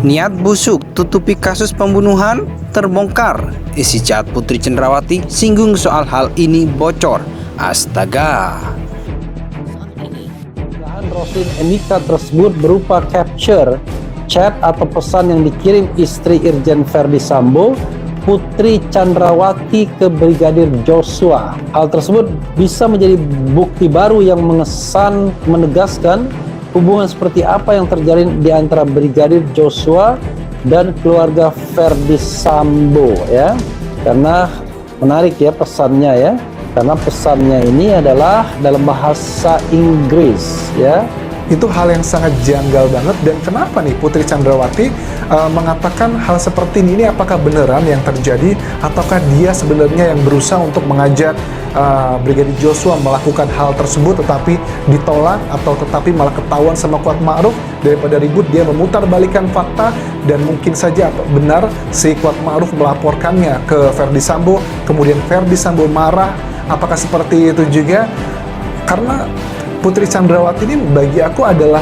Niat busuk tutupi kasus pembunuhan terbongkar. Isi chat Putri Cenrawati singgung soal hal ini bocor. Astaga. Roslin Emika tersebut berupa capture chat atau pesan yang dikirim istri Irjen Verdi Sambo, Putri Cenrawati ke Brigadir Joshua. Hal tersebut bisa menjadi bukti baru yang menegaskan hubungan seperti apa yang terjalin di antara Brigadir Joshua dan keluarga Verdi Sambo, ya. Karena menarik ya pesannya, ya. Karena pesannya ini adalah dalam bahasa Inggris, ya. Itu hal yang sangat janggal banget. Dan kenapa nih Putri Cenrawati mengatakan hal seperti ini? Apakah beneran yang terjadi ataukah dia sebenarnya yang berusaha untuk mengajak Brigadir Joshua melakukan hal tersebut tetapi ditolak, atau tetapi malah ketahuan sama Kuat Ma'ruf? Daripada ribut, dia memutarbalikkan fakta, dan mungkin saja benar si Kuat Ma'ruf melaporkannya ke Verdi Sambo, kemudian Verdi Sambo marah. Apakah seperti itu juga? Karena Putri Cenrawati ini bagi aku adalah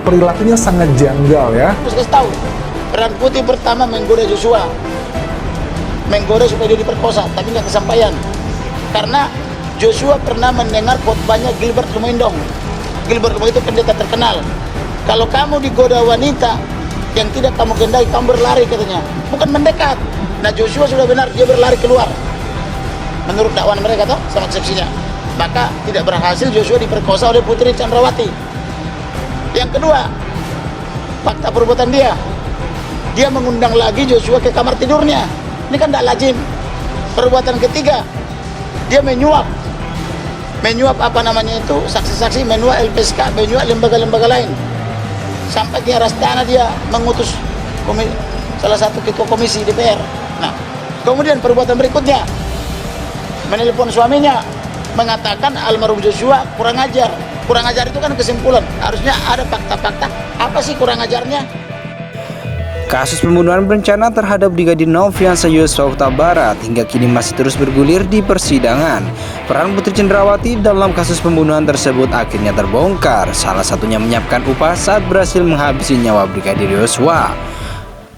perilakunya sangat janggal, ya. Harus kasih tahu, peran Putri pertama menggoda Joshua, menggoda supaya dia diperkosa, tapi nggak kesampaian. Karena Joshua pernah mendengar khotbahnya Gilbert Lumindong. Gilbert Lumindong itu pendeta terkenal. Kalau kamu digoda wanita yang tidak kamu kehendaki, kamu berlari, katanya, bukan mendekat. Nah, Joshua sudah benar, dia berlari keluar. Menurut dakwaan mereka, toh, sama eksepsinya. Maka tidak berhasil Joshua diperkosa oleh Putri Cenrawati. Yang kedua, fakta perbuatan dia mengundang lagi Joshua ke kamar tidurnya. Ini kan tidak lazim. Perbuatan ketiga, dia menyuap apa namanya itu, saksi-saksi, menyuap LPSK, menyuap lembaga-lembaga lain. Sampai ke Rastana dia mengutus salah satu ketua komisi DPR. Nah, kemudian perbuatan berikutnya, menelpon suaminya, mengatakan almarhum Joshua kurang ajar. Kurang ajar itu kan kesimpulan. Harusnya ada fakta-fakta. Apa sih kurang ajarnya? Kasus pembunuhan berencana terhadap Brigadir Nofriansah Yosua Huta Barat hingga kini masih terus bergulir di persidangan. Peran Putri Cenrawati dalam kasus pembunuhan tersebut akhirnya terbongkar. Salah satunya menyiapkan upah saat berhasil menghabisi nyawa Brigadir Joshua.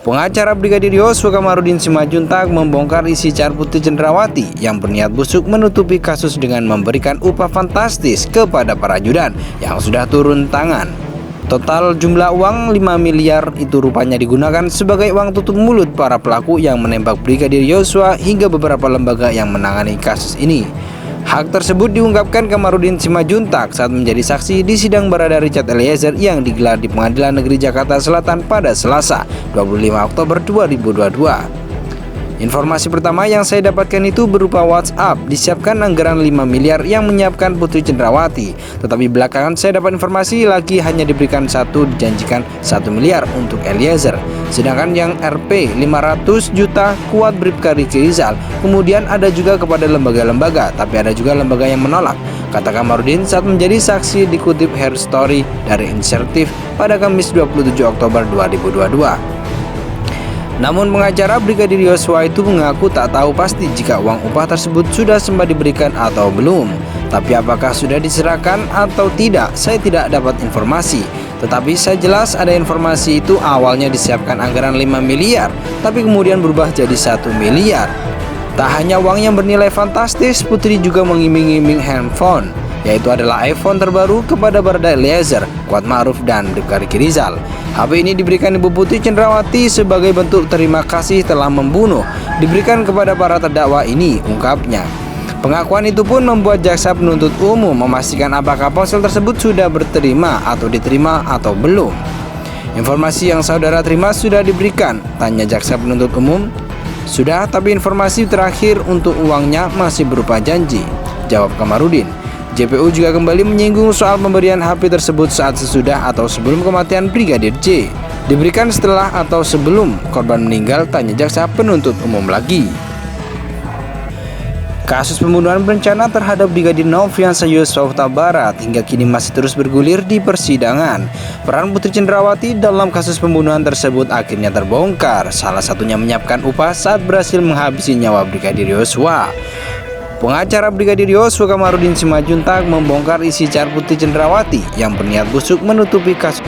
Pengacara Brigadir Joshua Kamarudin Simajuntak membongkar isi chat Putri Cenrawati yang berniat busuk menutupi kasus dengan memberikan upah fantastis kepada para ajudan yang sudah turun tangan. Total jumlah uang 5 miliar itu rupanya digunakan sebagai uang tutup mulut para pelaku yang menembak Brigadir Joshua hingga beberapa lembaga yang menangani kasus ini. Hak tersebut diungkapkan Kamarudin Simajuntak saat menjadi saksi di sidang Barada Richard Eliezer yang digelar di Pengadilan Negeri Jakarta Selatan pada Selasa 25 Oktober 2022. Informasi pertama yang saya dapatkan itu berupa WhatsApp disiapkan anggaran 5 miliar yang menyiapkan Putri Cenrawati. Tetapi belakangan saya dapat informasi lagi hanya diberikan dijanjikan 1 miliar untuk Eliezer. Sedangkan yang Rp 500 juta kuat Bribka Riki Rizal. Kemudian ada juga kepada lembaga-lembaga, tapi ada juga lembaga yang menolak, kata Kamarudin saat menjadi saksi dikutip Hair Story dari Insertif pada Kamis 27 Oktober 2022. Namun pengacara Brigadir Joshua itu mengaku tak tahu pasti jika uang upah tersebut sudah sempat diberikan atau belum. Tapi apakah sudah diserahkan atau tidak, saya tidak dapat informasi. Tetapi saya jelas ada informasi itu awalnya disiapkan anggaran 5 miliar, tapi kemudian berubah jadi 1 miliar. Tak hanya uang yang bernilai fantastis, Putri juga mengiming-iming handphone, yaitu adalah iPhone terbaru kepada Barada Eliezer, Kuat Ma'ruf, dan Bribka Riki Rizal. HP ini diberikan Ibu Putri Cenrawati sebagai bentuk terima kasih telah membunuh, diberikan kepada para terdakwa ini, ungkapnya. Pengakuan itu pun membuat jaksa penuntut umum memastikan apakah ponsel tersebut sudah diterima atau belum. Informasi yang saudara terima sudah diberikan, tanya jaksa penuntut umum. Sudah, tapi informasi terakhir untuk uangnya masih berupa janji, jawab Kamarudin. JPU juga kembali menyinggung soal pemberian HP tersebut saat sesudah atau sebelum kematian Brigadir J. Diberikan setelah atau sebelum korban meninggal, tanya jaksa penuntut umum lagi. Kasus pembunuhan berencana terhadap Brigadir Nofriansah Yosua Huta Barat hingga kini masih terus bergulir di persidangan. Peran Putri Cenrawati dalam kasus pembunuhan tersebut akhirnya terbongkar. Salah satunya menyiapkan upah saat berhasil menghabisi nyawa Brigadir Joshua. Pengacara Brigadir Joshua Kamarudin Simajuntak membongkar isi chat Putri Cenrawati yang berniat busuk menutupi kasus